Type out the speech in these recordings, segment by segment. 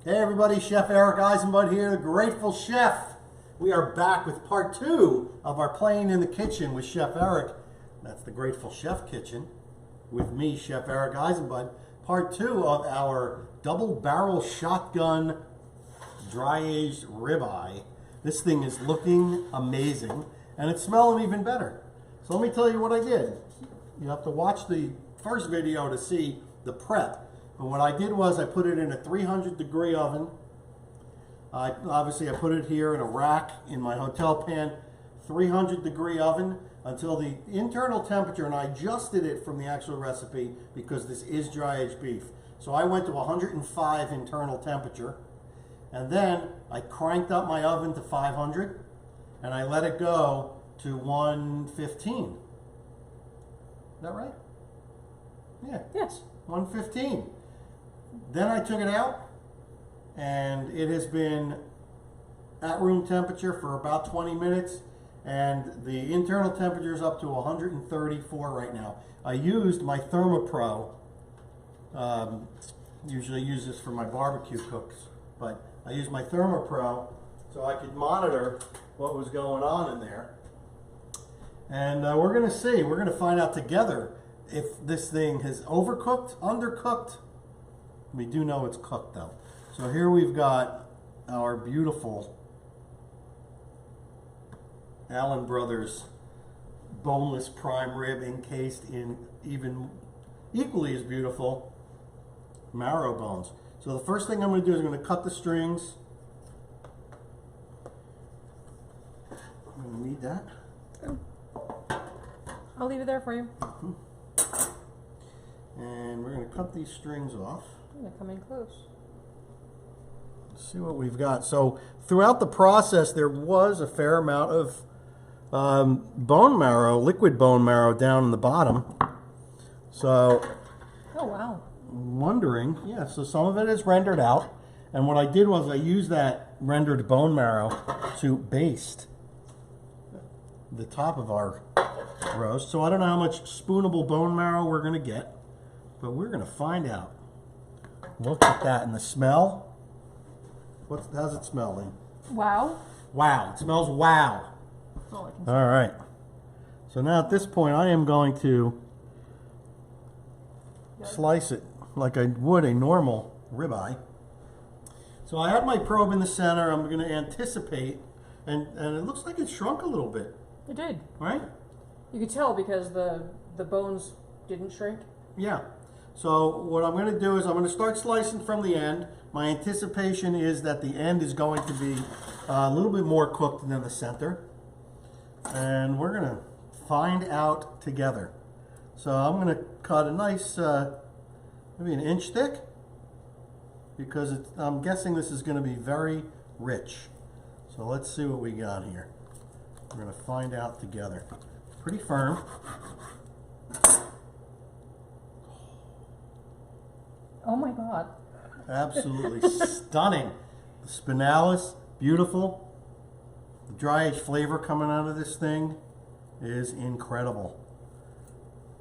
Hey everybody, Chef Eric Eisenbud here, the Grateful Chef. We are back with part 2 of our Playing in the Kitchen with Chef Eric. That's the Grateful Chef Kitchen with me, Chef Eric Eisenbud. Part 2 of our double barrel shotgun dry aged ribeye. This thing is looking amazing and it's smelling even better. So let me tell you what I did. You have to watch the first video to see the prep. But what I did was I put it in a 300-degree oven. Obviously I put it here in a rack in my hotel pan, 300-degree oven until the internal temperature, and I adjusted it from the actual recipe because this is dry aged beef. So I went to 105 internal temperature, and then I cranked up my oven to 500 and I let it go to 115. Is that right? Yeah. Yes. 115. Then I took it out, and it has been at room temperature for about 20 minutes, and the internal temperature is up to 134 right now. I used my ThermoPro. Usually use this for my barbecue cooks, but I used my ThermoPro so I could monitor what was going on in there. And we're going to see, we're going to find out together if this thing has overcooked, undercooked. We do know it's cooked though. So here we've got our beautiful Allen Brothers boneless prime rib encased in even equally as beautiful marrow bones. So the first thing I'm going to do is I'm going to cut the strings. I'm going to need that. I'll leave it there for you. And we're going to cut these strings off. I'm going to come in close. Let's see what we've got. So throughout the process, there was a fair amount of bone marrow, liquid bone marrow down in the bottom. So, oh wow. I'm wondering, yeah, so some of it is rendered out. And what I did was I used that rendered bone marrow to baste the top of our roast. So I don't know how much spoonable bone marrow we're going to get, but we're going to find out. Look at that, and the smell. How's it smell, Lee? Wow. Wow, it smells wow. That's all I can say. All right. So now at this point, I am going to slice it like I would a normal ribeye. So I had my probe in the center. I'm going to anticipate, and it looks like it shrunk a little bit. It did. Right? You could tell because the bones didn't shrink. Yeah. So what I'm going to do is I'm going to start slicing from the end. My anticipation is that the end is going to be a little bit more cooked than the center. And we're going to find out together. So I'm going to cut a nice, maybe an inch thick, because I'm guessing this is going to be very rich. So let's see what we got here. We're going to find out together. Pretty firm. Oh my God. Absolutely stunning. The spinalis, beautiful. The dry aged flavor coming out of this thing is incredible.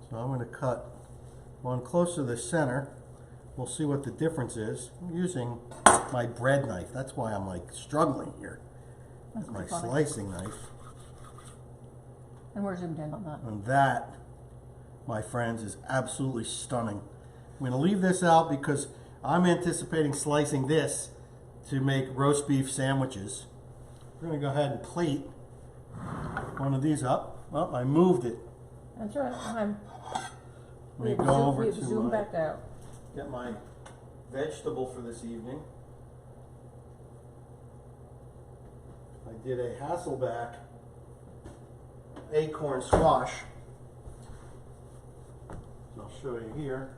So I'm going to cut one close to the center. We'll see what the difference is. I'm using my bread knife. That's why I'm like struggling here. That's my slicing knife. And we're zoomed in on that. And that, my friends, is absolutely stunning. I'm going to leave this out because I'm anticipating slicing this to make roast beef sandwiches. We're going to go ahead and plate one of these up. Well, I moved it. That's right. Let me go over to zoom back out. Get my vegetable for this evening. I did a Hasselback acorn squash. I'll show you here.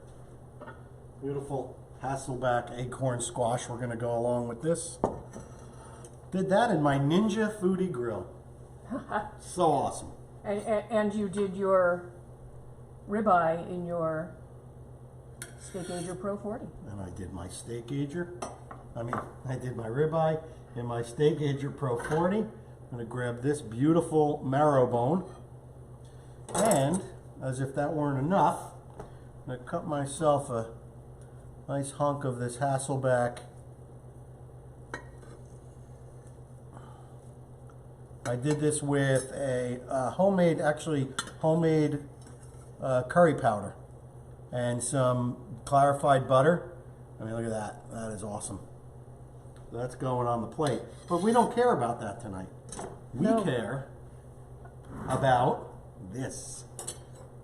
Beautiful Hasselback acorn squash. We're going to go along with this. Did that in my Ninja Foodie Grill. So awesome. And you did your ribeye in your Steakager Pro 40. And I did my Steakager. I did my ribeye in my Steakager Pro 40. I'm going to grab this beautiful marrow bone. And, as if that weren't enough, I'm going to cut myself a nice hunk of this Hasselback I did this with a homemade curry powder and some clarified butter. I mean, look at that. That is awesome. That's going on the plate. But we don't care about that tonight. We care about this.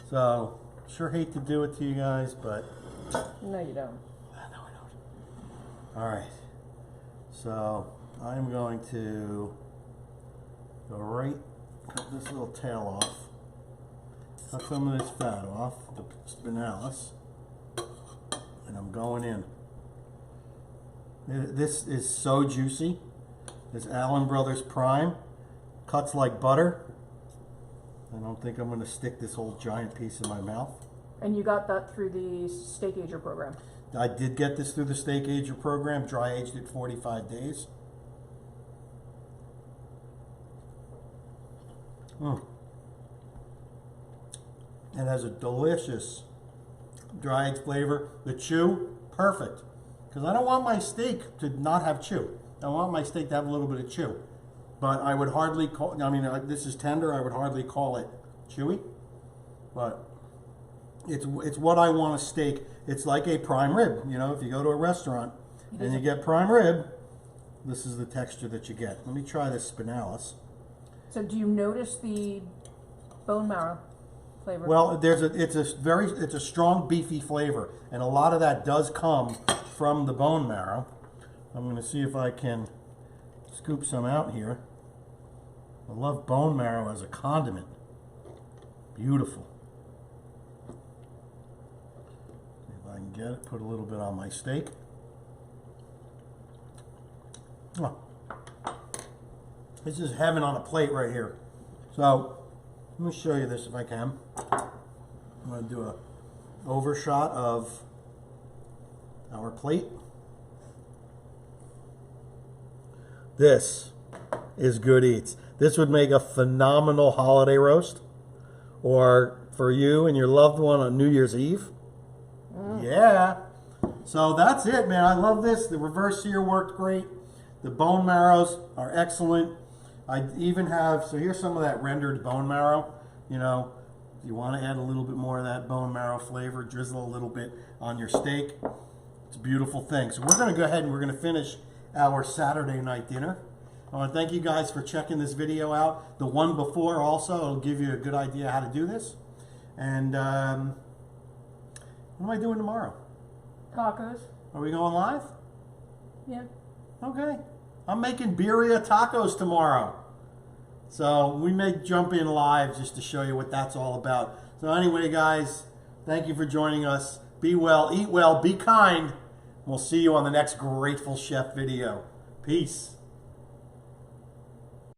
So, sure hate to do it to you guys, but... No, you don't. No, I don't. All right. So, I'm going to go right, cut this little tail off. Cut some of this fat off, the spinalis. And I'm going in. This is so juicy. This Allen Brothers Prime cuts like butter. I don't think I'm going to stick this whole giant piece in my mouth. And you got that through the Steakager program? I did get this through the Steakager program, dry aged it 45 days. It has a delicious dry aged flavor. The chew, perfect. Because I don't want my steak to not have chew. I want my steak to have a little bit of chew. But I would hardly call, I mean, this is tender, I would hardly call it chewy. But it's what I want a steak. It's like a prime rib. You know, if you go to a restaurant and you get prime rib, this is the texture that you get. Let me try this spinalis. So do you notice the bone marrow flavor? Well, it's a strong beefy flavor, and a lot of that does come from the bone marrow. I'm going to see if I can scoop some out here. I love bone marrow as a condiment. Beautiful. If I can get it, put a little bit on my steak. Oh. This is heaven on a plate right here. So, let me show you this if I can. I'm going to do an overshot of our plate. This is good eats. This would make a phenomenal holiday roast, or for you and your loved one on New Year's Eve. Yeah. So that's it, man. I love this. The reverse sear worked great. The bone marrows are excellent. I even have, so here's some of that rendered bone marrow. You know, if you want to add a little bit more of that bone marrow flavor, drizzle a little bit on your steak. It's a beautiful thing. So we're going to go ahead and we're going to finish our Saturday night dinner. I want to thank you guys for checking this video out. The one before also will give you a good idea how to do this. And what am I doing tomorrow? Tacos. Are we going live? Yeah. Okay. I'm making birria tacos tomorrow. So we may jump in live just to show you what that's all about. So anyway, guys, thank you for joining us. Be well, eat well, be kind. We'll see you on the next Grateful Chef video. Peace.